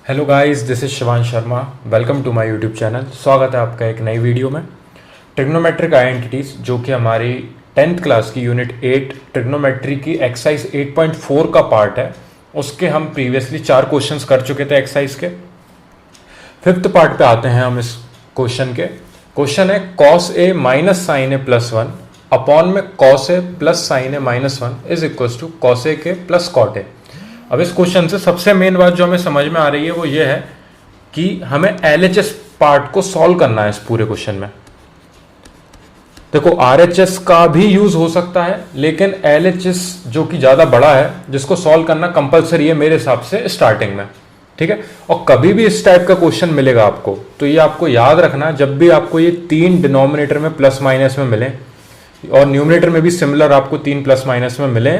Hello guys, this is Shivan Sharma. Welcome to my YouTube channel. स्वागत है आपका एक नई वीडियो में। ट्रिग्नोमेट्रिक आइडेंटिटीज जो कि हमारी 10th क्लास की यूनिट 8 ट्रिग्नोमेट्री की एक्सरसाइज 8.4 का पार्ट है। उसके हम प्रीवियसली 4 क्वेश्चंस कर चुके थे एक्सरसाइज के। 5th पार्ट पे आते हैं हम इस क्वेश्चन के। क्वेश्चन है cos a minus sine A plus 1 upon में cos a plus sine A minus 1 is equal to cos a के प्लस कॉट ए। अब इस क्वेश्चन से सबसे मेन बात जो हमें समझ में आ रही है वो ये है कि हमें LHS पार्ट को सॉल्व करना है इस पूरे क्वेश्चन में। देखो, RHS का भी यूज हो सकता है, लेकिन LHS जो कि ज्यादा बड़ा है जिसको सॉल्व करना कंपलसरी है मेरे हिसाब से स्टार्टिंग में। ठीक है, और कभी भी इस टाइप का क्वेश्चन मिलेगा आपको तो ये आपको याद रखना, जब भी आपको ये 3 डिनोमिनेटर में प्लस माइनस में मिले और न्यूमिनेटर में भी सिमिलर आपको 3 प्लस माइनस में मिले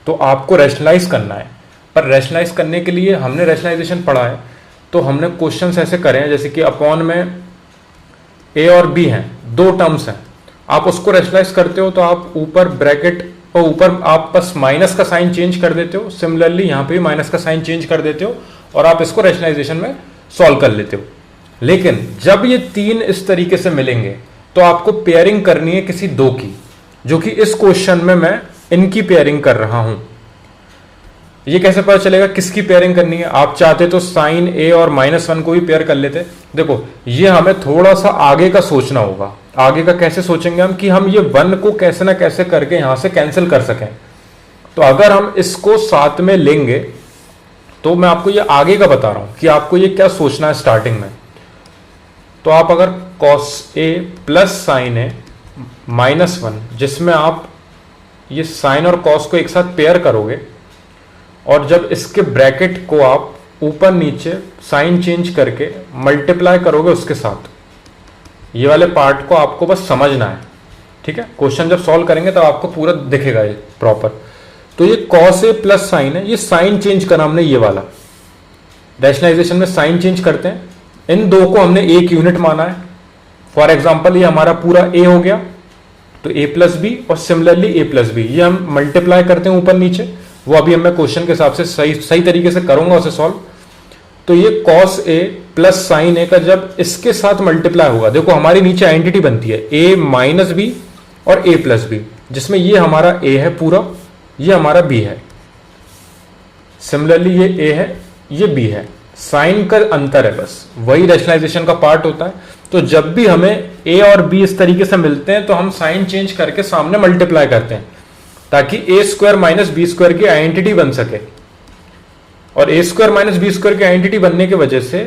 तो आपको रैशनलाइज करना है। पर रैशनलाइज करने के लिए हमने रैशनलाइजेशन पढ़ा है, तो हमने क्वेश्चंस ऐसे करे हैं जैसे कि अपॉन में ए और बी हैं, 2 टर्म्स हैं, आप उसको रैशनलाइज करते हो तो आप ऊपर ब्रैकेट और ऊपर आप बस माइनस का साइन चेंज कर देते हो। सिमिलरली यहाँ पे भी माइनस का साइन चेंज कर देते हो और आप इसको रैशनलाइजेशन में सॉल्व कर लेते हो। लेकिन जब ये 3 इस तरीके से मिलेंगे तो आपको पेयरिंग करनी है किसी 2 की, जो कि इस क्वेश्चन में मैं इनकी पेयरिंग कर रहा हूं। ये कैसे पता चलेगा किसकी पेयरिंग करनी है? आप चाहते तो साइन ए और माइनस 1 को भी पेयर कर लेते। देखो, ये हमें थोड़ा सा आगे का सोचना होगा। आगे का कैसे सोचेंगे हम कि हम ये 1 को कैसे ना कैसे करके यहां से कैंसिल कर सकें। तो अगर हम इसको साथ में लेंगे तो मैं आपको ये आगे का बता रहा हूं कि आपको ये क्या सोचना है स्टार्टिंग में। तो आप अगर cos a plus sine A minus 1, जिसमें आप ये साइन और cos को एक साथ पेयर करोगे और जब इसके ब्रैकेट को आप ऊपर नीचे साइन चेंज करके मल्टीप्लाई करोगे उसके साथ, ये वाले पार्ट को आपको बस समझना है। ठीक है, क्वेश्चन जब सॉल्व करेंगे तब आपको पूरा दिखेगा ये प्रॉपर। तो ये cos a प्लस साइन है, ये साइन चेंज करा हमने, ये वाला रैशनलाइजेशन में साइन चेंज करते हैं। इन 2 को हमने एक यूनिट माना है। फॉर एग्जाम्पल ये हमारा पूरा a हो गया तो a प्लस बी, और सिमिलरली a प्लस बी, ये हम मल्टीप्लाई करते हैं ऊपर नीचे। वो अभी मैं क्वेश्चन के हिसाब से सही तरीके से करूंगा उसे सॉल्व। तो ये cos a plus sine A का जब इसके साथ मल्टीप्लाई होगा, देखो हमारी नीचे आइडेंटिटी बनती है a माइनस बी और a प्लस बी, जिसमें ये हमारा a है पूरा, ये हमारा b है। सिमिलरली ये a है, ये b है। साइन का अंतर है, बस वही रैशनलाइजेशन का पार्ट होता है। तो जब भी हमें a और b इस तरीके से मिलते हैं तो हम साइन चेंज करके सामने मल्टीप्लाई करते हैं ताकि ए स्क्वायर माइनस बी स्क्वायर की आइडेंटिटी बन सके। और ए स्क्वायर माइनस बी स्क्वायर की आइडेंटिटी बनने की वजह से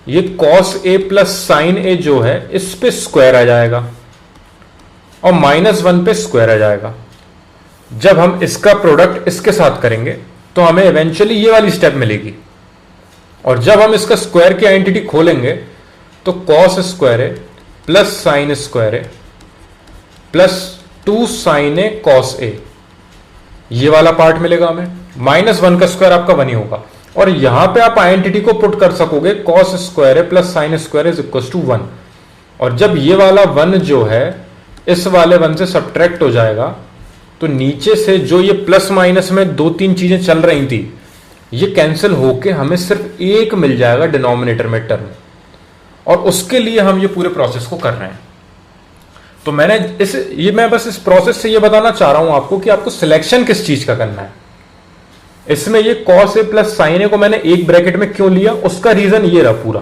ये cos a प्लस साइन ए जो है इस पे स्क्वायर आ जाएगा और -1 पे स्क्वायर आ जाएगा। जब हम इसका प्रोडक्ट इसके साथ करेंगे तो हमें इवेंचुअली ये वाली स्टेप मिलेगी, और जब हम इसका स्क्वायर की आइडेंटिटी खोलेंगे तो cos square A plus sine square A plus 2 sign A cos ए, ये वाला पार्ट मिलेगा हमें। -1 का स्क्वायर आपका 1 ही होगा, और यहां पे आप आइडेंटिटी को पुट कर सकोगे cos स्क्वायर है plus sine square is equal to 1। और जब ये वाला 1 जो है इस वाले 1 से सब्ट्रैक्ट हो जाएगा तो नीचे से जो ये प्लस माइनस में 2-3 चीजें चल रही थी ये कैंसिल होके हमें सिर्फ 1 मिल जाएगा डिनोमिनेटर में टर्म, और उसके लिए हम ये पूरे प्रोसेस को कर रहे हैं। तो मैं बस इस प्रोसेस से ये बताना चाह रहा हूं आपको कि आपको सिलेक्शन किस चीज का करना है। इसमें ये cos a प्लस साइन ए को मैंने एक ब्रैकेट में क्यों लिया, उसका रीजन ये रहा पूरा,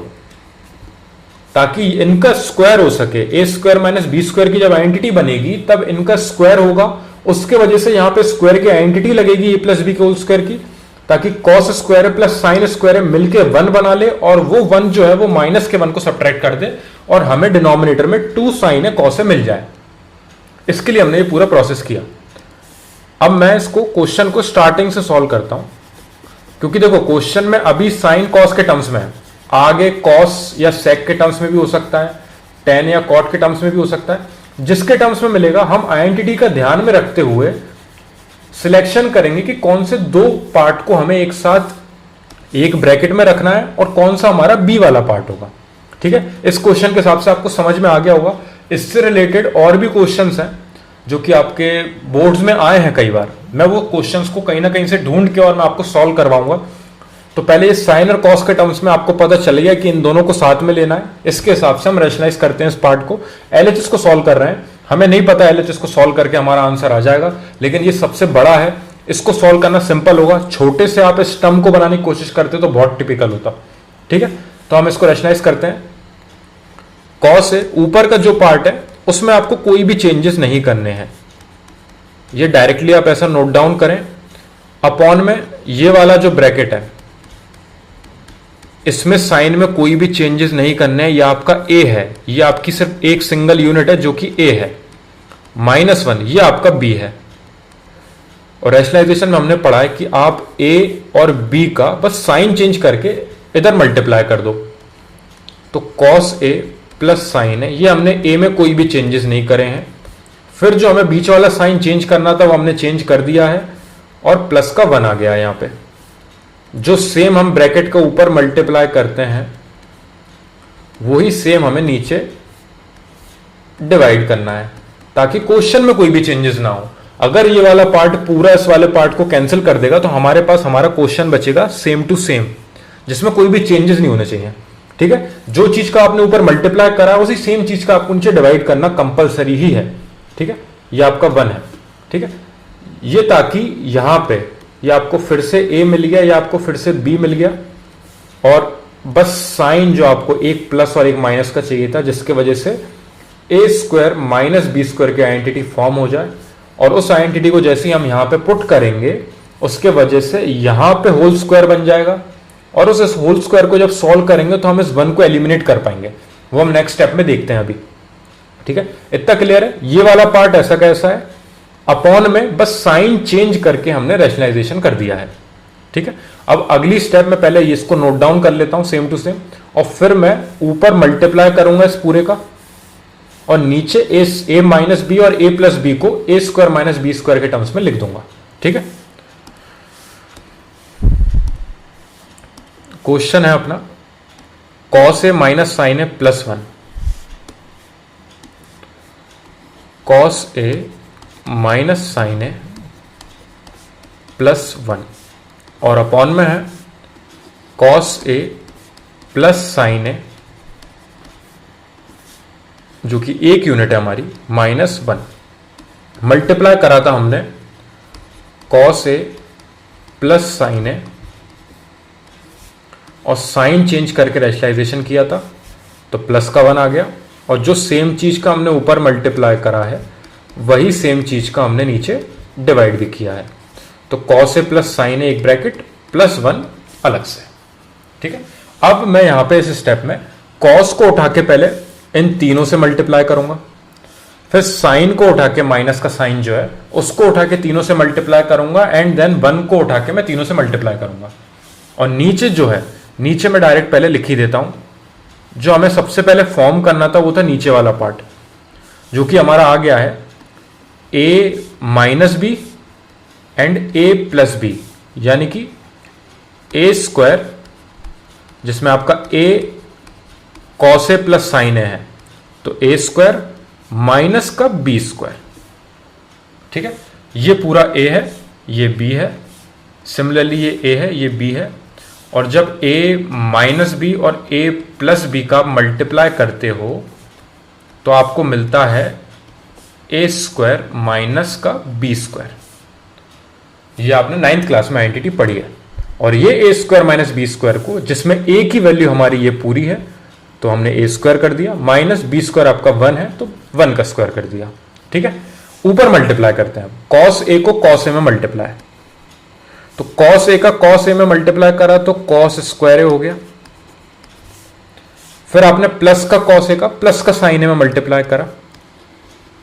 ताकि इनका स्क्वायर हो सके। ए स्क्वायर माइनस बी स्क्वायर की जब आइडेंटिटी बनेगी तब इनका स्क्वायर होगा, उसके वजह से यहां पे स्क्वायर की आइडेंटिटी लगेगी ए प्लस बी के होल स्क्वायर की, ताकि cos square plus sine square मिलकर 1 बना ले, और वो 1 जो है वो माइनस के 1 को सब्ट्रैक्ट कर दे और हमें डिनोमिनेटर में 2 साइन है cos मिल जाए। इसके लिए हमने ये पूरा प्रोसेस किया। अब मैं इसको क्वेश्चन को स्टार्टिंग से सॉल्व करता हूं, क्योंकि देखो क्वेश्चन में अभी साइन cos के टर्म्स में है, आगे cos या sec के टर्म्स में भी हो सकता है, tan या cot के टर्म्स में भी हो सकता है। जिसके टर्म्स में मिलेगा हम आइडेंटिटी का ध्यान में रखते हुए सिलेक्शन करेंगे कि कौन से 2 पार्ट को हमें एक साथ एक ब्रैकेट में रखना है और कौन सा हमारा बी वाला पार्ट होगा। ठीक है, इस क्वेश्चन के हिसाब से आपको समझ में आ गया होगा। इससे रिलेटेड और भी क्वेश्चंस हैं जो कि आपके बोर्ड्स में आए हैं कई बार। मैं वो क्वेश्चंस को कहीं ना कहीं से ढूंढ के और मैं आपको सॉल्व करवाऊंगा, तो पहले ये साइन और कॉस के टर्म्स में आपको पता चल गया कि इन दोनों को साथ में लेना है। इसके हिसाब से हम रैशनलाइज करते हैं इस पार्ट को। एलएचएस को सॉल्व कर रहे हैं, हमें नहीं पता एलएचएस को सॉल्व करके हमारा आंसर आ जाएगा, लेकिन ये सबसे बड़ा है, इसको सॉल्व करना सिंपल होगा। छोटे से आप इस टर्म को बनाने की कोशिश करते तो बहुत टिपिकल होता। ठीक है, तो हम इसको रैशनलाइज करते हैं। कॉस है, ऊपर का जो पार्ट है उसमें आपको कोई भी चेंजेस नहीं करने हैं, ये डायरेक्टली आप ऐसा नोट डाउन करें। अपॉन में ये वाला जो ब्रैकेट है इसमें साइन में कोई भी चेंजेस नहीं करने हैं, ये आपका ए है, ये आपकी सिर्फ एक सिंगल यूनिट है जो कि ए है। -1 ये आपका बी है। और रैशनलाइजेशन में हमने पढ़ा है कि आप ए और बी का बस साइन चेंज करके इधर मल्टीप्लाई कर दो। तो कॉस ए प्लस साइन है, ये हमने ए में कोई भी चेंजेस नहीं करे हैं। फिर जो हमें बीच वाला साइन चेंज करना था वो हमने चेंज कर दिया है और प्लस का 1 आ गया है। यहां पे जो सेम हम ब्रैकेट के ऊपर मल्टीप्लाई करते हैं वही सेम हमें नीचे डिवाइड करना है, ताकि क्वेश्चन में कोई भी चेंजेस ना हो। अगर ये वाला पार्ट पूरा इस वाले पार्ट को कैंसिल कर देगा तो हमारे पास हमारा क्वेश्चन बचेगा सेम टू सेम, जिसमें कोई भी चेंजेस नहीं होने चाहिए। ठीक है, जो चीज का आपने ऊपर मल्टीप्लाई करा है उसी सेम चीज का आपको नीचे डिवाइड करना कंपलसरी ही है। ठीक है, ये आपका 1 है। ठीक है, ये ताकि यहां पे ये आपको फिर से ए मिल गया या आपको फिर से बी मिल गया, और बस साइन जो आपको एक प्लस और एक माइनस का चाहिए था, जिसके वजह से ए स्क्वायर माइनस बी स्क्वायर की आइडेंटिटी फॉर्म हो जाए। और उस आइडेंटिटी को जैसे ही हम यहां पे पुट करेंगे उसके वजह से यहां पे होल स्क्वायर बन जाएगा, और उस होल स्क्वायर को जब सॉल्व करेंगे तो हम इस 1 को एलिमिनेट कर पाएंगे। वो हम नेक्स्ट स्टेप में देखते हैं अभी। ठीक है, इतना क्लियर है। ये वाला पार्ट ऐसा कैसा है, अपॉन में बस साइन चेंज करके हमने रैशनलाइजेशन कर दिया है। ठीक है, अब अगली स्टेप में पहले इसको नोट डाउन कर लेता हूं सेम टू सेम, और फिर मैं ऊपर मल्टीप्लाई करूंगा इस पूरे का, और नीचे ए माइनस बी और ए प्लस बी को ए स्क्वायर माइनस बी स्क्वायर के टर्म्स में लिख दूंगा। ठीक है, क्वेश्चन है अपना cos A minus sine A plus 1, cos A minus sine A plus 1, और अपॉन में है कॉस ए प्लस साइन ए जो कि एक यूनिट है हमारी -1। मल्टीप्लाई करा था हमने cos A plus sine A, और साइन चेंज करके रैशनलाइजेशन किया था तो प्लस का 1 आ गया, और जो सेम चीज का हमने ऊपर मल्टीप्लाई करा है वही सेम चीज का हमने नीचे डिवाइड भी किया है। तो कॉस ए प्लस साइन ए एक ब्रैकेट प्लस 1 अलग से। ठीक है, अब मैं यहां पे इस स्टेप में कॉस को उठा के पहले इन तीनों से मल्टीप्लाई करूंगा, फिर साइन को उठा के माइनस का साइन जो है उसको उठा के तीनों से मल्टीप्लाई करूंगा, एंड देन 1 को उठा के मैं तीनों से मल्टीप्लाई करूंगा। और नीचे जो है, नीचे मैं डायरेक्ट पहले लिख ही देता हूं। जो हमें सबसे पहले फॉर्म करना था वो था नीचे वाला पार्ट, जो कि हमारा आ गया है A minus B and A plus B, यानी कि ए स्क्वायर जिसमें आपका A cos A plus sine A है, तो ए स्क्वायर माइनस का बी स्क्वायर। ठीक है, ये पूरा ए है, ये बी है, सिमिलरली ये ए है, ये बी है, और जब a माइनस बी और a प्लस बी का मल्टीप्लाई करते हो तो आपको मिलता है a स्क्वायर माइनस का बी स्क्वायर। ये आपने 9th क्लास में आइडेंटिटी पढ़ी है। और ये a square minus B square को, जिसमें a की वैल्यू हमारी ये पूरी है तो हमने a स्क्वायर कर दिया, माइनस बी स्क्वायर आपका 1 है तो 1 का स्क्वायर कर दिया। ठीक है, ऊपर मल्टीप्लाई करते हैं, कॉस ए को कॉस ए में मल्टीप्लाई, तो कॉस ए का कॉस ए में मल्टीप्लाई करा तो कॉस स्क्वायर ए हो गया। फिर आपने प्लस का कॉस ए का प्लस का साइन ए में मल्टीप्लाई करा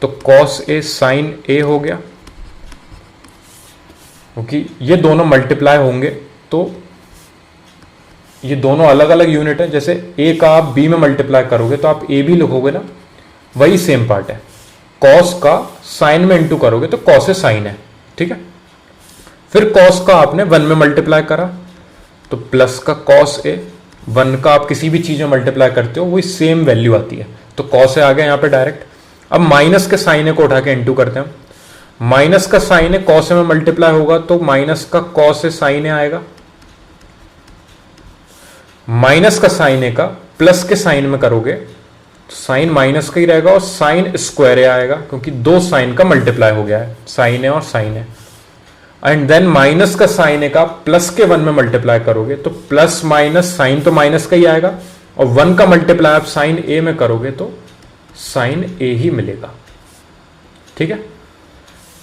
तो कॉस ए साइन ए हो गया, क्योंकि ये दोनों मल्टीप्लाई होंगे तो ये दोनों अलग अलग यूनिट है। जैसे ए का आप बी में मल्टीप्लाई करोगे तो आप ए भी लिखोगे ना, वही सेम पार्ट है। कॉस का साइन में इंटू करोगे तो कॉस ए साइन है। ठीक है, फिर कॉस का आपने 1 में मल्टीप्लाई करा तो प्लस का कॉस ए, 1 का आप किसी भी चीज में मल्टीप्लाई करते हो वही सेम वैल्यू आती है, तो कॉस ए आ गया यहां पे डायरेक्ट। अब माइनस के साइन ए को उठा के इंटू करते हैं, माइनस का साइन ए कॉस ए में मल्टीप्लाई होगा तो माइनस का कॉस ए साइन ए आएगा, माइनस का साइन ए का प्लस के साइन में करोगे तो साइन माइनस का ही रहेगा और साइन स्क्वायर ए आएगा, क्योंकि दो साइन का मल्टीप्लाई हो गया है, साइन ए और sine A. And then minus का साइन ए का प्लस के वन में मल्टीप्लाई करोगे तो प्लस माइनस साइन तो माइनस का ही आएगा, और वन का मल्टीप्लाई आप साइन ए में करोगे तो साइन ए ही मिलेगा। ठीक है,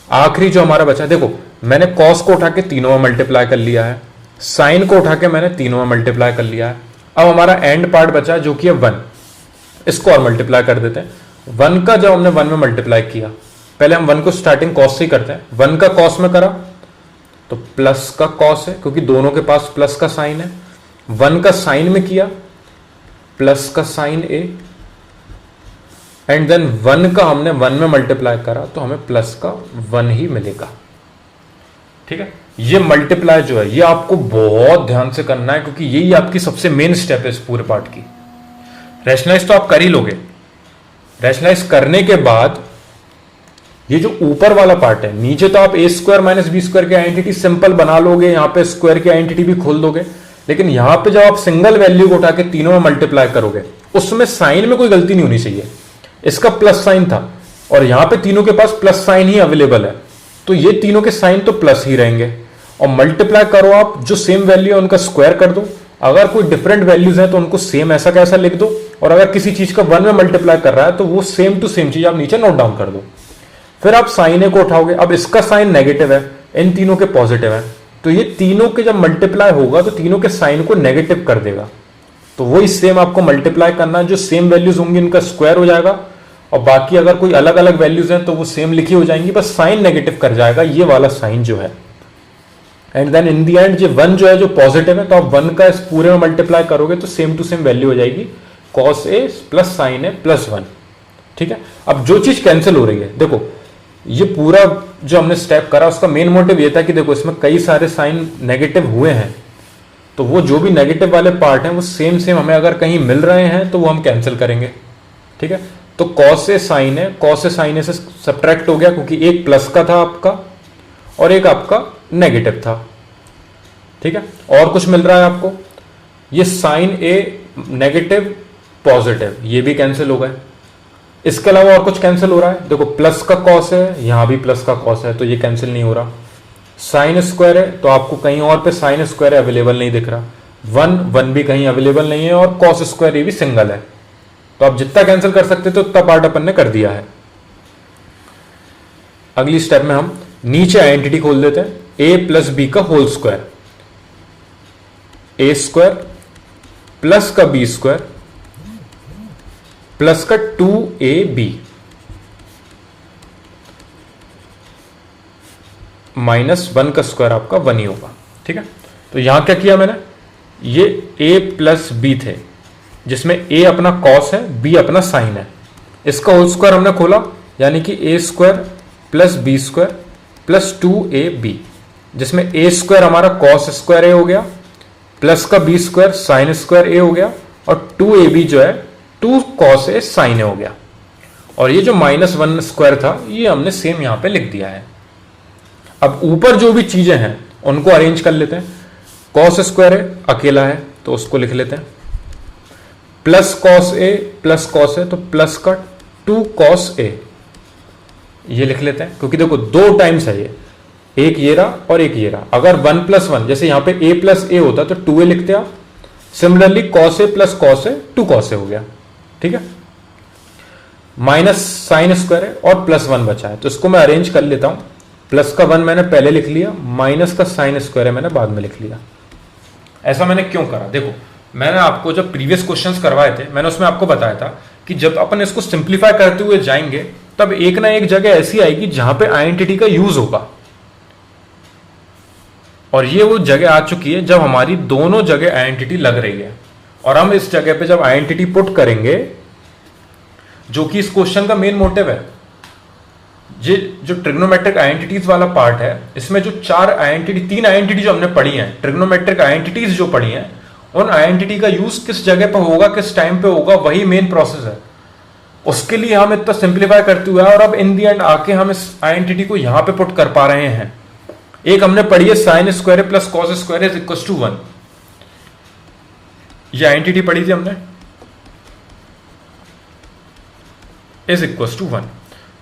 आखिरी जो हमारा बचा, देखो मैंने कॉस को उठा के तीनों में मल्टीप्लाई कर लिया है, साइन को उठा के मैंने तीनों में मल्टीप्लाई कर लिया है। अब हमारा एंड पार्ट बचा जो कि है वन, इसको और मल्टीप्लाई कर देते हैं। वन का जब हमने वन में मल्टीप्लाई किया, पहले हम वन को स्टार्टिंग कॉस से ही करते हैं। वन का कॉस में करा तो प्लस का कॉस है, क्योंकि दोनों के पास प्लस का साइन है। वन का साइन में किया प्लस का sine A, and then one का हमने वन में मल्टीप्लाई करा तो हमें प्लस का वन ही मिलेगा। ठीक है, ये मल्टीप्लाई जो है ये आपको बहुत ध्यान से करना है, क्योंकि यही आपकी सबसे मेन स्टेप है इस पूरे पार्ट की। रैशनलाइज तो आप कर ही लोगे, रैशनलाइज करने के बाद ये जो ऊपर वाला पार्ट है, नीचे तो आप ए स्क्वायर माइनस बी स्क्वायर की आइडेंटिटी सिंपल बना लोगे, यहां पे स्क्वायर की आइडेंटिटी भी खोल दोगे। लेकिन यहां पे जब आप सिंगल वैल्यू को उठा के तीनों में मल्टीप्लाई करोगे, उसमें साइन में कोई गलती नहीं होनी चाहिए। इसका प्लस साइन था और यहां पे तीनों के पास प्लस साइन ही अवेलेबल है, तो ये तीनों के साइन तो प्लस ही रहेंगे। और मल्टीप्लाई करो आप, जो सेम वैल्यू है उनका स्क्वायर कर दो, अगर कोई डिफरेंट वैल्यूज है तो उनको सेम ऐसा कैसा लिख दो, और अगर किसी चीज का वन में मल्टीप्लाई कर रहा है तो वो सेम टू सेम चीज आप नीचे नोट डाउन कर दो। फिर आप साइन ए को उठाओगे, अब इसका साइन नेगेटिव है, इन तीनों के पॉजिटिव है, तो ये तीनों के जब मल्टीप्लाई होगा तो तीनों के साइन को नेगेटिव कर देगा। तो वही सेम आपको मल्टीप्लाई करना है, जो सेम वैल्यूज होंगी इनका स्क्वायर हो जाएगा, और बाकी अगर कोई अलग अलग वैल्यूज हैं तो वो सेम लिखी हो जाएंगी, बस साइन नेगेटिव कर जाएगा ये वाला साइन जो है। And then in the end जो वन जो है जो पॉजिटिव है, तो आप वन का इस पूरे में मल्टीप्लाई करोगे तो सेम टू सेम वैल्यू हो जाएगी, cos A plus sine A plus one. ठीक है, अब जो चीज कैंसिल हो रही है, देखो ये पूरा जो हमने स्टेप करा उसका मेन मोटिव ये था कि देखो इसमें कई सारे साइन नेगेटिव हुए हैं, तो वो जो भी नेगेटिव वाले पार्ट हैं वो सेम सेम हमें अगर कहीं मिल रहे हैं तो वो हम कैंसिल करेंगे। ठीक है, तो कॉस ए साइन है, कॉस ए साइन ए से सब्ट्रैक्ट हो गया, क्योंकि एक प्लस का था आपका और एक आपका नेगेटिव था। ठीक है, और कुछ मिल रहा है आपको, ये साइन ए नेगेटिव पॉजिटिव ये भी कैंसिल हो गए। इसके अलावा और कुछ कैंसिल हो रहा है, देखो प्लस का कॉस है, यहां भी प्लस का कॉस है तो ये कैंसिल नहीं हो रहा। साइन स्क्वायर है तो आपको कहीं और पे साइन स्क्वायर अवेलेबल नहीं दिख रहा, वन वन भी कहीं अवेलेबल नहीं है, और कॉस स्क्वायर ये भी सिंगल है। तो आप जितना कैंसिल कर सकते थे उतना पार्ट अपन ने कर दिया है। अगली स्टेप में हम नीचे आइडेंटिटी खोल देते हैं, ए प्लस बी का होल स्क्वायर, ए स्क्वायर प्लस का बी स्क्वायर प्लस का 2ab माइनस वन का स्क्वायर आपका वन ही होगा। ठीक है, तो यहां क्या किया मैंने, ये a प्लस बी थे जिसमें a अपना कॉस है, b अपना साइन है, इसका होल स्क्वायर हमने खोला, यानी कि a square plus B square plus 2ab, जिसमें a स्क्वायर हमारा कॉस स्क्वायर a हो गया, प्लस का B square sine square a हो गया, और 2ab जो है 2 कॉस ए साइन ए हो गया। और ये जो माइनस वन स्क्वायर था ये हमने सेम यहां पे लिख दिया है। अब ऊपर जो भी चीजें हैं उनको अरेंज कर लेते हैं। कॉस स्क्वायर है अकेला है तो उसको लिख लेते हैं, plus cos A plus cos A तो प्लस का 2 कॉस ए ये लिख लेते हैं, क्योंकि देखो दो टाइम्स है ये, एक ये रहा और एक ये रहा। अगर 1 प्लस 1 जैसे यहां पे a प्लस ए होता तो 2a लिखते आप, similarly cos A plus cos A 2 cos A हो गया। ठीक है, माइनस साइन स्क्वायर है और प्लस 1 बचा है, तो इसको मैं अरेंज कर लेता हूं। प्लस का 1 मैंने पहले लिख लिया, माइनस का साइन स्क्वायर है मैंने बाद में लिख लिया। ऐसा मैंने क्यों करा, देखो मैंने आपको जब प्रीवियस क्वेश्चंस करवाए थे मैंने उसमें आपको बताया था कि जब अपन इसको सिंप्लीफाई करते हुए जाएंगे तब एक ना एक जगह ऐसी आएगी जहां पे आइडेंटिटी का यूज होगा, और ये वो जगह आ चुकी है जब हमारी दोनों जगह आइडेंटिटी लग रही है। और हम इस जगह पे जब आइडेंटिटी पुट करेंगे, जो कि इस क्वेश्चन का मेन मोटिव है, ये जो ट्रिग्नोमेट्रिक आइडेंटिटीज वाला पार्ट है, इसमें जो 3 आइडेंटिटी जो हमने पढ़ी हैं, ट्रिग्नोमेट्रिक आइडेंटिटीज जो पढ़ी हैं, उन आइडेंटिटी का यूज किस जगह पे होगा, किस टाइम पे होगा, वही मेन प्रोसेस है। उसके लिए हम इतना सिंप्लीफाई करते हुए और अब इन दी एंड आके हम इस आइडेंटिटी को यहां पे पुट कर पा रहे हैं। एक हमने पढ़ी है sine square plus cos square is equal to 1, ये आइडेंटिटी पढ़ी थी हमने, इज इक्वल टू 1।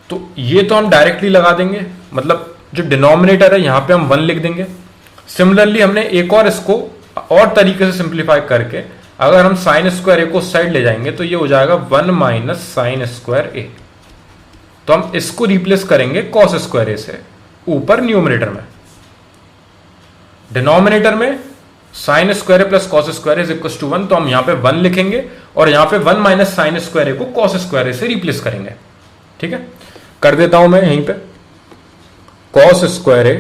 तो ये तो हम डायरेक्टली लगा देंगे, मतलब जो डिनोमिनेटर है यहां पे हम 1 लिख देंगे। सिमिलरली हमने एक और इसको और तरीके से सिंप्लीफाई करके अगर हम साइन स्क्वायर ए को साइड ले जाएंगे तो ये हो जाएगा 1 माइनस साइन स्क्वायर ए। तो हम इसको रिप्लेस करेंगे कॉस स्क्वायर ए से ऊपर न्यूमरेटर में। डिनोमिनेटर में sine square A plus cos square is equal to 1, तो हम यहां पे 1 लिखेंगे और यहां पे 1 माइनस साइन स्क्वायर ए को कॉस स्क्वायर ए से रिप्लेस करेंगे। ठीक है, कर देता हूं मैं यहीं पे, cos square A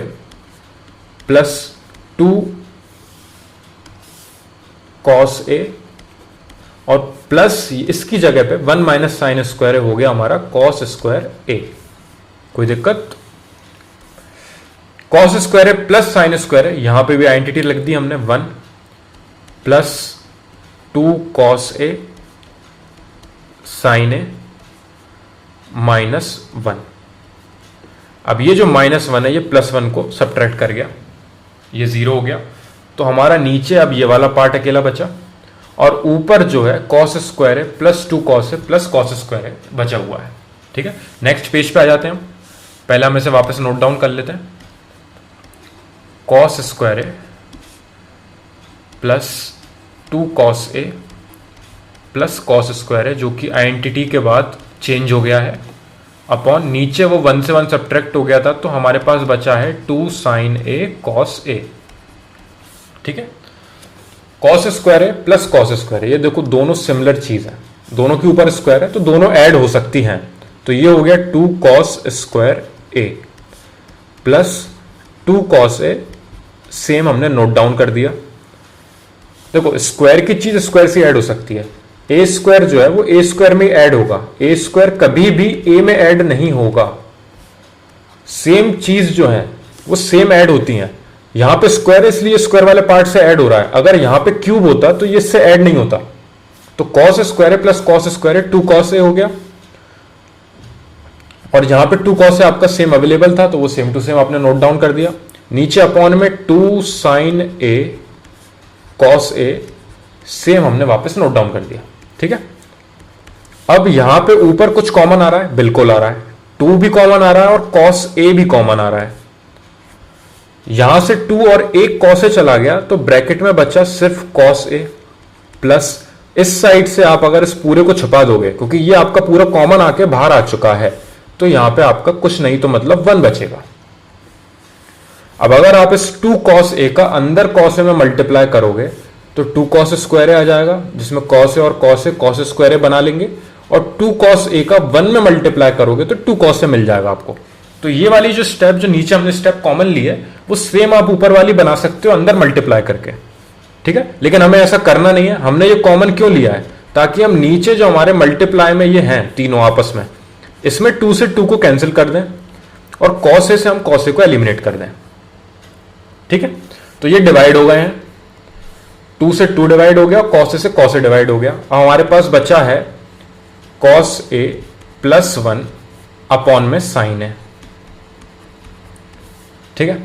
plus 2 cos A और प्लस इसकी जगह पे 1 माइनस साइन स्क्वायर ए हो गया हमारा कॉस स्क्वायर ए। कोई दिक्कत? Cos square A plus sine square ए, यहां पे भी आइडेंटिटी लिख दी हमने 1 plus 2 cos A sign A minus 1। अब ये जो -1 है ये +1 को सब्ट्रैक्ट कर गया, ये 0 हो गया। तो हमारा नीचे अब ये वाला पार्ट अकेला बचा और ऊपर जो है कॉस स्क्वायर है प्लस 2 कॉस है प्लस कॉस स्क्वायर है बचा हुआ है। ठीक है, नेक्स्ट पेज पे आ जाते हैं हम। पहले हम इसे वापस नोट डाउन कर लेते हैं, कॉस स्क्वायर है plus 2 cos A plus cos square है, जो कि आइडेंटिटी के बाद चेंज हो गया है, अपॉन नीचे वो 1 से 1 सब्ट्रैक्ट हो गया था तो हमारे पास बचा है 2 साइन ए कॉस ए। ठीक है, कॉस स्क्वायर है प्लस कॉस स्क्वायर है, ये देखो दोनों सिमिलर चीज है, दोनों के ऊपर स्क्वायर है तो दोनों ऐड हो सकती हैं। तो ये हो गया 2 cos square A plus 2 cos A, same हमने नोट डाउन कर दिया। देखो स्क्वायर की चीज स्क्वायर से ऐड हो सकती है, ए स्क्वायर जो है वो ए स्क्वायर में ऐड होगा, ए स्क्वायर कभी भी ए में ऐड नहीं होगा। सेम चीज जो है वो सेम ऐड होती है। यहां पे स्क्वायर है इसलिए स्क्वायर वाले पार्ट से ऐड हो रहा है, अगर यहां पे क्यूब होता तो ये इससे ऐड नहीं होता। तो कॉस स्क्वायर है प्लस कॉस स्क्वायर है 2 कॉस ए हो गया, और यहां पे 2 कॉस ए आपका सेम अवेलेबल था तो वो सेम टू सेम आपने नोट डाउन कर दिया। नीचे अपॉन में 2 साइन ए कॉस ए, सेम हमने वापस नोट डाउन कर दिया। ठीक है, अब यहां पे ऊपर कुछ कॉमन आ रहा है, बिल्कुल आ रहा है, 2 भी कॉमन आ रहा है और कॉस ए भी कॉमन आ रहा है। यहां से 2 और 1 कॉस ए चला गया तो ब्रैकेट में बचा सिर्फ कॉस ए, प्लस इस साइड से आप अगर इस पूरे को छुपा दोगे क्योंकि ये आपका पूरा कॉमन आके बाहर आ चुका है तो यहां पे आपका कुछ नहीं तो मतलब 1 बचेगा। अब अगर आप इस 2 कॉस ए का अंदर कॉस ए में मल्टीप्लाई करोगे तो 2 कॉस स्क्वायर ए आ जाएगा, जिसमें कॉस ए और कॉस स्क्वायर ए बना लेंगे, और 2 कॉस ए का 1 में मल्टीप्लाई करोगे तो 2 कॉस ए मिल जाएगा आपको। तो ये वाली जो स्टेप जो नीचे हमने स्टेप कॉमन ली है वो सेम आप ऊपर वाली बना सकते हो अंदर मल्टीप्लाई करके। ठीक है, लेकिन हमें ऐसा करना नहीं है। हमने ये कॉमन क्यों लिया है? ताकि हम नीचे जो हमारे मल्टीप्लाई में ये हैं तीनों आपस में, इसमें 2 से 2 को कैंसिल कर दें और कॉस ए से हम कॉस ए को एलिमिनेट कर दें। ठीक है, तो ये डिवाइड हो गए हैं, 2 से 2 डिवाइड हो गया, कॉस ए से कॉस ए डिवाइड हो गया। अब हमारे पास बचा है कॉस ए प्लस 1 अपॉन में साइन ए। ठीक है,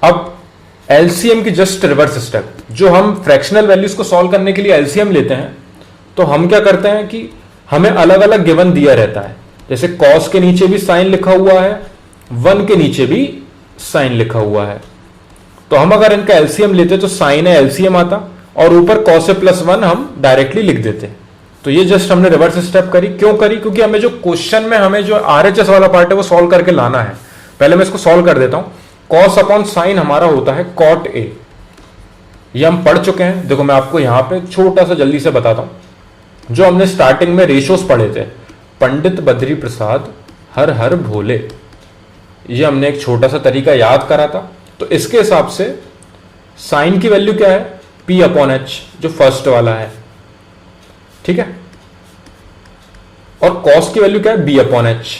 अब एलसीएम की जस्ट रिवर्स स्टेप, जो हम फ्रैक्शनल वैल्यूज को सॉल्व करने के लिए एलसीएम लेते हैं तो हम क्या करते हैं कि हमें अलग अलग गिवन दिया रहता है। जैसे कॉस के नीचे भी साइन लिखा हुआ है, 1 के नीचे भी साइन लिखा हुआ है, तो हम अगर इनका एलसीएम लेते तो साइन है एलसीएम आता और ऊपर कॉस ए प्लस 1 हम डायरेक्टली लिख देते। तो ये जस्ट हमने रिवर्स स्टेप करी। क्यों करी? क्योंकि हमें जो क्वेश्चन में हमें जो आरएचएस वाला पार्ट है वो सॉल्व करके लाना है। पहले मैं इसको सॉल्व कर देता हूं। कॉस अपॉन साइन हमारा होता है कॉट ए, ये हम पढ़ चुके हैं। देखो मैं आपको यहां पे छोटा सा जल्दी से बताता हूं, जो हमने स्टार्टिंग में रेशोस पढ़े थे, पंडित बद्री प्रसाद हर हर भोले, ये हमने एक छोटा सा तरीका याद करा था। तो इसके हिसाब से साइन की वैल्यू क्या है? P अपॉन एच, जो फर्स्ट वाला है। ठीक है, और कॉस की वैल्यू क्या है? B अपॉन एच,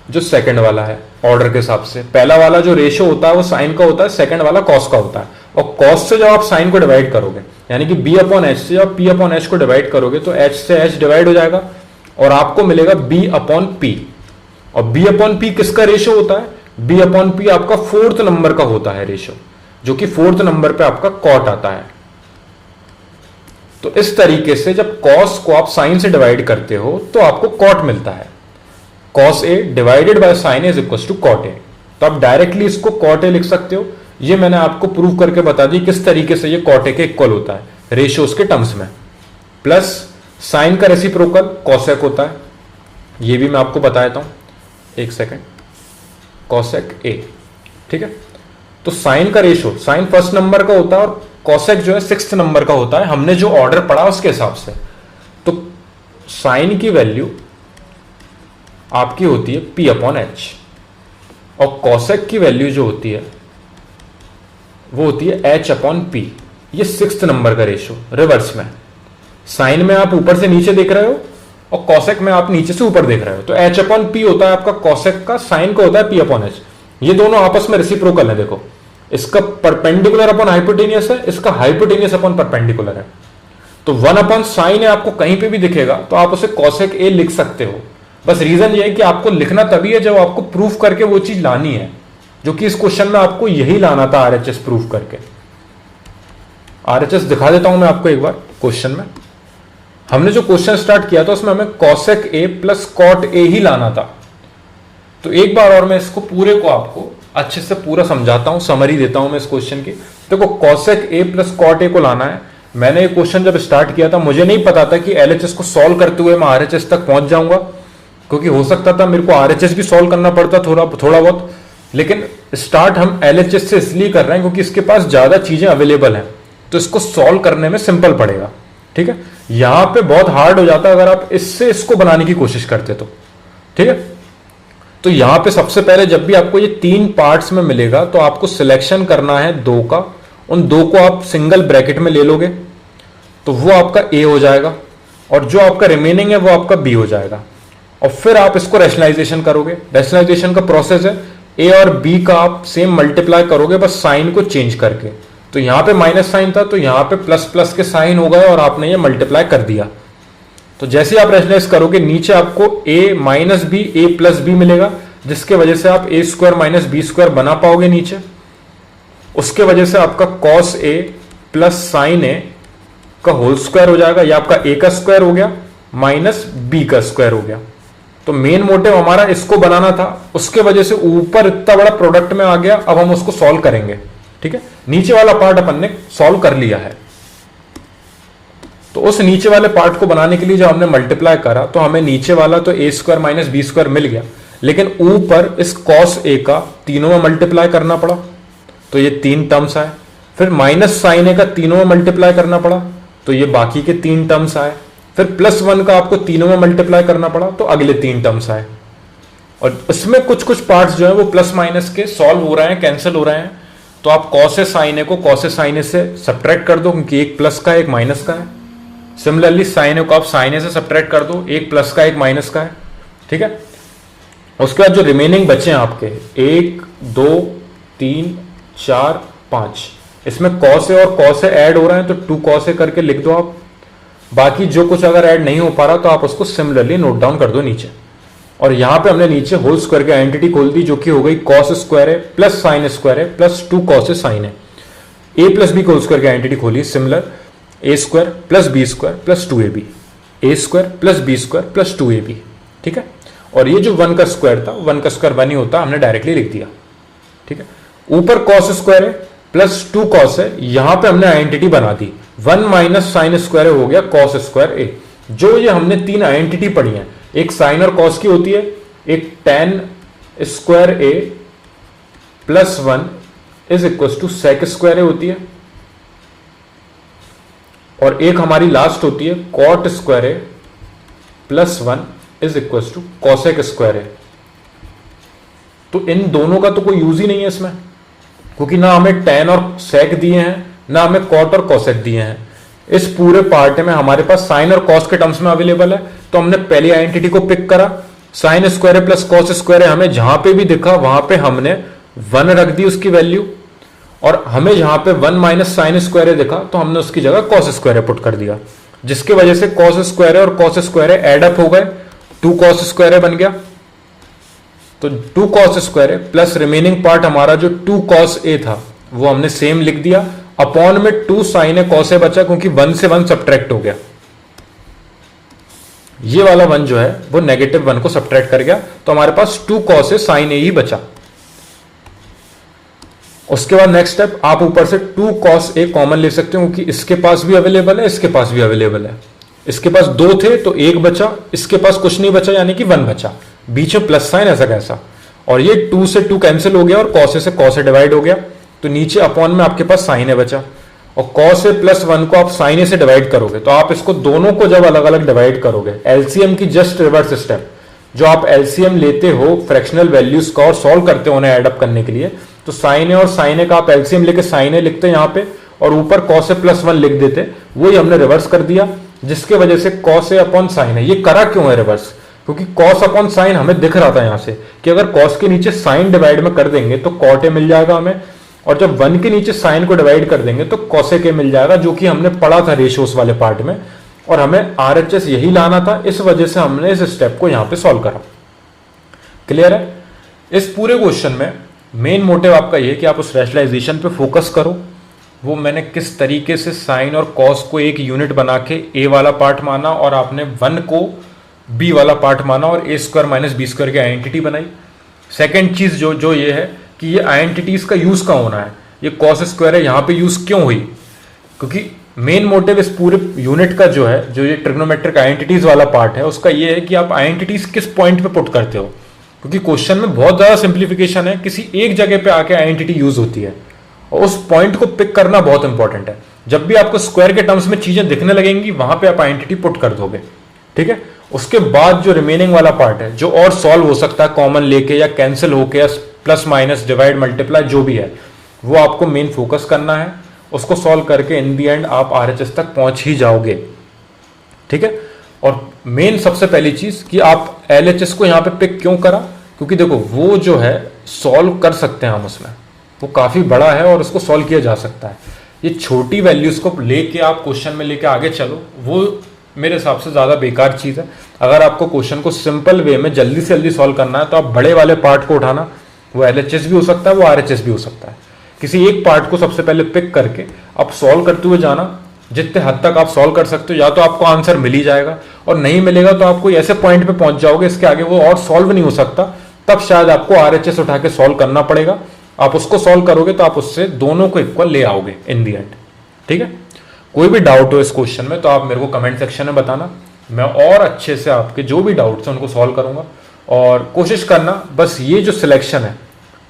जो सेकंड वाला है। ऑर्डर के हिसाब से पहला वाला जो रेशो होता है वो साइन का होता है, सेकंड वाला कॉस का होता है। और कॉस से जब आप साइन को डिवाइड करोगे, यानी कि B अपॉन एच से जब P अपॉन एच को डिवाइड करोगे तो H से H डिवाइड हो जाएगा और आपको मिलेगा B अपॉन P। और B अपॉन P किसका रेशो होता है? B अपॉन P आपका 4th नंबर का होता है रेशो, जो कि 4th नंबर पे आपका कॉट आता है। तो इस तरीके से जब कॉस को आप साइन से डिवाइड करते हो तो आपको कॉट मिलता है। Cos A divided by sine A is equal to cot A. तो आप डायरेक्टली इसको कॉट ए लिख सकते हो। ये मैंने आपको प्रूव करके बता दी किस तरीके से ये कॉट ए के इक्वल होता है रेशियोज के टर्म्स में। प्लस साइन का रेसिप्रोकल कॉसेक होता है, ये भी मैं आपको बता देता हूं, एक सेकेंड। कॉसेक ए, ठीक है। तो साइन का रेशियो, साइन फर्स्ट नंबर का होता है और कॉसेक जो है सिक्स्थ नंबर का होता है, हमने जो ऑर्डर पढ़ा उसके हिसाब से। तो साइन की वैल्यू आपकी होती है P अपॉन एच और कॉसेक की वैल्यू जो होती है वो होती है H अपॉन P। ये सिक्स्थ नंबर का रेशियो रिवर्स में। साइन में आप ऊपर से नीचे देख रहे हो और कॉसेक में आप नीचे से ऊपर देख रहे हो। तो H अपॉन P होता है आपका कॉसेक का, साइन का होता है P अपॉन H। ये दोनों आपस में रेसिप्रोकल है। देखो, इसका परपेंडिकुलर अपॉन हाइपोटेनियस है, इसका हाइपोटेनियस अपॉन परपेंडिकुलर है। तो 1 अपॉन साइन है आपको कहीं पे भी दिखेगा तो आप उसे कॉसेक ए लिख सकते हो। बस रीजन ये है कि आपको लिखना तभी है जब आपको प्रूफ करके वो चीज लानी है, जो कि इस क्वेश्चन में आपको यही लाना था आरएचएस प्रूफ करके। आरएचएस दिखा देता हूं मैं आपको एक बार। क्वेश्चन में हमने जो क्वेश्चन स्टार्ट किया था उसमें हमें cosec A plus cot A ही लाना था। तो एक बार और मैं इसको पूरे को आपको अच्छे से पूरा समझाता हूं, समरी देता हूं मैं इस क्वेश्चन की। देखो, cosec A plus cot A को लाना है। मैंने ये क्वेश्चन जब स्टार्ट किया था मुझे नहीं पता था कि एलएचएस को सॉल्व करते हुए मैं आरएचएस तक पहुंच जाऊंगा, क्योंकि हो सकता था मेरे को आरएचएस भी सॉल्व करना पड़ता थोड़ा बहुत। लेकिन स्टार्ट हम एलएचएस से इसलिए कर रहे हैं क्योंकि इसके पास ज्यादा चीजें अवेलेबल हैं, तो इसको सॉल्व करने में सिंपल पड़ेगा। ठीक है, यहां पे बहुत हार्ड हो जाता है अगर आप इससे इसको बनाने की कोशिश करते तो। ठीक है, तो यहां पे सबसे पहले जब भी आपको ये 3 पार्ट्स में मिलेगा तो आपको सिलेक्शन करना है 2 का। उन 2 को आप सिंगल ब्रैकेट में ले लोगे तो वो आपका ए हो जाएगा और जो आपका रिमेनिंग है वो आपका बी हो जाएगा। और फिर आप इसको रैशनलाइजेशन करोगे। रैशनलाइजेशन का प्रोसेस है ए और बी का आप सेम मल्टीप्लाई करोगे, बस साइन को चेंज करके। तो यहां पे माइनस साइन था तो यहां पे प्लस प्लस के साइन हो गए और आपने ये मल्टीप्लाई कर दिया। तो जैसे आप रैशनलाइज करोगे नीचे आपको a minus b a plus b मिलेगा, जिसके वजह से आप a square minus B square बना पाओगे नीचे। उसके वजह से आपका cos a plus sine a का होल स्क्वायर हो जाएगा। या आपका a का स्क्वायर हो गया माइनस b का स्क्वायर हो गया। तो मेन मोटिव हमारा इसको बनाना था, उसके वजह से ऊपर इतना बड़ा प्रोडक्ट में आ गया। अब हम उसको सॉल्व करेंगे। ठीक है, नीचे वाला पार्ट अपन ने सॉल्व कर लिया है। तो उस नीचे वाले पार्ट को बनाने के लिए जब हमने मल्टीप्लाई करा तो हमें नीचे वाला तो a square minus B square मिल गया, लेकिन ऊपर इस cos a का तीनों में मल्टीप्लाई करना पड़ा तो ये 3 टर्म्स आए। फिर माइनस साइन a का तीनों में मल्टीप्लाई करना पड़ा तो ये बाकी के 3 टर्म्स आए। फिर प्लस 1 का आपको तीनों में मल्टीप्लाई करना पड़ा तो अगले 3 टर्म्स आए। और इसमें कुछ कुछ पार्ट्स जो है वो प्लस माइनस के सॉल्व हो रहे हैं, कैंसिल हो रहे हैं। तो आप cos a sin a को cos a sin a से सब्ट्रैक्ट कर दो, क्योंकि एक प्लस का एक माइनस का है। सिमिलरली साइन ए को आप साइन ए से सब्ट्रैक्ट कर दो, एक प्लस का एक माइनस का है। ठीक है, उसके बाद जो रिमेनिंग बचे हैं आपके 1 2 3 4 5, इसमें cos ए और cos ए ऐड हो रहे हैं तो 2 cos ए करके लिख दो आप। बाकी जो कुछ अगर ऐड नहीं हो पा रहा तो आप उसको सिमिलरली नोट डाउन कर दो नीचे। और यहां पे हमने नीचे होल स्क्वायर की आइडेंटिटी खोल दी, जो कि हो गई cos स्क्वायर है प्लस साइन स्क्वायर है प्लस 2 cos ए साइन है। A plus B whole square की आइडेंटिटी खोली similar A square plus B square plus 2ab, A square plus B square plus 2ab। ठीक है, और ये जो 1 का स्क्वायर था, 1 का स्क्वायर 1 ही होता, हमने डायरेक्टली लिख दिया। ठीक है, ऊपर cos स्क्वायर है प्लस 2 cos है, यहां पे हमने आइडेंटिटी बना दी 1 माइनस साइन स्क्वायर हो गया cos स्क्वायर ए। जो ये हमने 3 आइडेंटिटी पढ़ी है, एक साइन और cos की होती है, एक tan square A plus 1 is equal to sec square A होती है, और एक हमारी लास्ट होती है cot square A plus 1 is equal to cosec square A. तो इन दोनों का तो कोई यूज ही नहीं है इसमें, क्योंकि ना हमें tan और sec दिए हैं ना हमें cot और cosec दिए हैं। इस पूरे पार्ट में हमारे पास साइन और cos के टर्म्स में अवेलेबल है। तो हमने पहली आइडेंटिटी को पिक करा, sign square A plus cos square ए, हमें जहां पे भी दिखा वहां पे हमने 1 रख दी उसकी वैल्यू, और हमें जहां पे 1 माइनस साइन स्क्वायर दिखा तो हमने उसकी जगह cos स्क्वायर पुट कर दिया, जिसके वजह से cos स्क्वायर और cos स्क्वायर एड अप हो गए, 2 cos स्क्वायर बन गया। तो 2 cos square plus remaining part हमारा जो 2 cos ए था वो हमने सेम लिख दिया, अपॉन में 2 साइन ए कॉस ए बचा, क्योंकि 1 से 1 सब्ट्रैक्ट हो गया। ये वाला 1 जो है वो नेगेटिव 1 को सब्ट्रैक्ट कर गया, तो हमारे पास 2 कॉस ए साइन ए ही बचा। उसके बाद नेक्स्ट स्टेप, आप ऊपर से 2 कॉस ए कॉमन ले सकते हो, क्योंकि इसके पास भी अवेलेबल है, इसके पास भी अवेलेबल है। इसके पास 2 थे तो 1 बचा, इसके पास कुछ नहीं बचा यानी कि 1 बचा, बीच में प्लस साइन ऐसा कैसा, और ये 2 से 2 कैंसिल हो गया और कॉस ए से कॉस ए डिवाइड हो गया, तो नीचे अपॉन में आपके पास साइन ए बचा। और कॉस ए प्लस 1 को आप साइन ए से डिवाइड करोगे, तो आप इसको दोनों को जब अलग अलग डिवाइड करोगे, एलसीएम की जस्ट रिवर्स स्टेप, जो आप एलसीएम लेते हो फ्रैक्शनल वैल्यूज का और सॉल्व करते हो उन्हें एडअप करने के लिए, तो साइन ए और साइन ए का आप एलसीएम लेके साइन ए लिखते हैं यहाँ पे, और ऊपर कॉस ए प्लस 1 लिख देते, वही हमने रिवर्स कर दिया, जिसके वजह से कॉस ए अपॉन साइन है। ये करा क्यों है रिवर्स? क्योंकि कॉस अपॉन साइन हमें दिख रहा था यहां से कि अगर कॉस के नीचे साइन डिवाइड में कर देंगे तो कॉट ए मिल जाएगा हमें, और जब 1 के नीचे साइन को डिवाइड कर देंगे तो कॉसेक ए मिल जाएगा, जो कि हमने पढ़ा था रेशियोस वाले पार्ट में, और हमें आरएचएस यही लाना था। इस वजह से हमने इस स्टेप को यहां पे सॉल्व करा। क्लियर है? इस पूरे क्वेश्चन में मेन मोटिव आपका ये कि आप उस रैशनलाइजेशन पे फोकस करो। वो मैंने किस तरीके से साइन और कॉस को एक यूनिट बना के ए वाला पार्ट माना, और आपने 1 को बी वाला पार्ट माना, और ए स्क्वायर माइनस बी स्क्वायर की आइडेंटिटी बनाई। सेकेंड चीज जो ये है कि ये आइडेंटिटीज का यूज कहाँ होना है, ये कॉस स्क्वायर है यहाँ पे यूज क्यों हुई, क्योंकि मेन मोटिव इस पूरे यूनिट का जो है, जो ये ट्रिग्नोमेट्रिक आइडेंटिटीज वाला पार्ट है, उसका ये है कि आप आइडेंटिटीज किस पॉइंट पे पुट करते हो, क्योंकि क्वेश्चन में बहुत ज्यादा सिंप्लीफिकेशन है, किसी एक जगह पे आके आइडेंटिटी यूज होती है, और उस पॉइंट को पिक करना बहुत इंपॉर्टेंट है। जब भी आपको स्क्वायर के टर्म्स में चीजें दिखने लगेंगी, वहां पे आप आइडेंटिटी पुट कर दोगे। ठीक है? उसके बाद जो रिमेनिंग वाला पार्ट है, जो और सॉल्व हो सकता है कॉमन लेके या कैंसिल होके या प्लस माइनस डिवाइड मल्टीप्लाई जो भी है, वो आपको मेन फोकस करना है। उसको सॉल्व करके इन दी एंड आप आरएचएस तक पहुंच ही जाओगे। ठीक है? और मेन सबसे पहली चीज कि आप एलएचएस को यहां पे पिक क्यों करा, क्योंकि देखो वो जो है सॉल्व कर सकते हैं हम उसमें, वो काफी बड़ा है और उसको सॉल्व किया जा सकता है। ये छोटी वैल्यूज को लेके आप क्वेश्चन में लेके आगे चलो, वो मेरे हिसाब से ज्यादा बेकार चीज है। अगर आपको क्वेश्चन को सिंपल वे में जल्दी से जल्दी सॉल्व करना है, तो आप बड़े वाले पार्ट को उठाना, वो एलएचएस भी हो सकता है, वो आरएचएस भी हो सकता है। किसी एक पार्ट को सबसे पहले पिक करके आप सॉल्व करते हुए जाना, जितने हद तक आप सॉल्व कर सकते हो, या तो आपको आंसर मिल ही जाएगा, और नहीं मिलेगा तो आप कोई ऐसे पॉइंट पे पहुंच जाओगे इसके आगे वो और सॉल्व नहीं हो सकता, तब शायद आपको आरएचएस उठा के सॉल्व करना पड़ेगा। आप उसको सॉल्व करोगे तो आप उससे दोनों को इक्वल ले आओगे इन दी एंड। ठीक है? कोई भी डाउट हो इस क्वेश्चन में तो आप मेरे को कमेंट सेक्शन में बताना, मैं और अच्छे से आपके जो भी डाउट्स हैं उनको सॉल्व करूंगा। और कोशिश करना बस ये जो सिलेक्शन है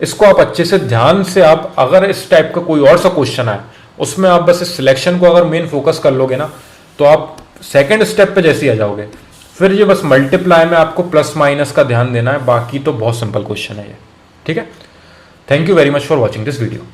इसको आप अच्छे से ध्यान से, आप अगर इस टाइप का कोई और सा क्वेश्चन आए उसमें आप बस इस सिलेक्शन को अगर मेन फोकस कर लोगे ना, तो आप सेकेंड स्टेप पे जैसे ही आ जाओगे। फिर ये बस मल्टीप्लाई में आपको प्लस माइनस का ध्यान देना है, बाकी तो बहुत सिंपल क्वेश्चन है ये। ठीक है? Thank you very much for watching this video.